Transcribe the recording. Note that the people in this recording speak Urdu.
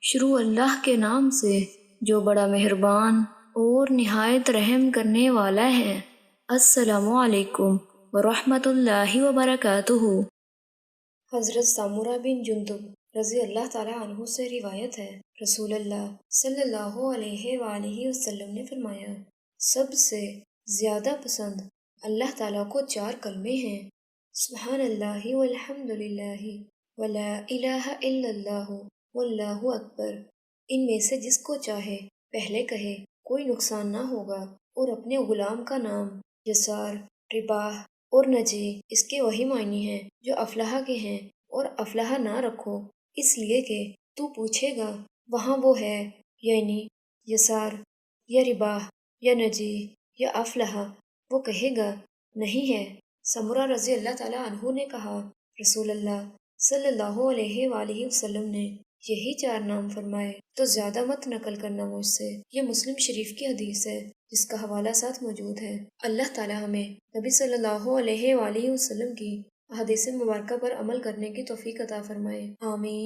شروع اللہ کے نام سے جو بڑا مہربان اور نہایت رحم کرنے والا ہے۔ السلام علیکم ورحمۃ اللہ وبرکاتہ۔ حضرت سامورہ بن جندب رضی اللہ تعالیٰ عنہ سے روایت ہے، رسول اللہ صلی اللہ علیہ وآلہ وسلم نے فرمایا، سب سے زیادہ پسند اللہ تعالیٰ کو 4 کلمے ہیں، سبحان اللہ والحمد للہ ولا الہ الا اللہ واللہ اکبر۔ ان میں سے جس کو چاہے پہلے کہے، کوئی نقصان نہ ہوگا، اور اپنے غلام کا نام یسار، رباح اور نجی اس کے وہی معنی ہیں جو افلاح کے ہیں، اور افلاح نہ رکھو اس لیے کہ تو پوچھے گا وہاں وہ ہے، یعنی یسار یا رباح یا نجی یا افلاح، وہ کہے گا نہیں ہے۔ سمرہ رضی اللہ تعالیٰ عنہ نے کہا، رسول اللہ صلی اللہ علیہ وآلہ وسلم نے یہی 4 نام فرمائے تو زیادہ مت نقل کرنا مجھ سے۔ یہ مسلم شریف کی حدیث ہے جس کا حوالہ ساتھ موجود ہے۔ اللہ تعالیٰ ہمیں نبی صلی اللہ علیہ وآلہ وسلم کی احادیث مبارکہ پر عمل کرنے کی توفیق عطا فرمائے، آمین۔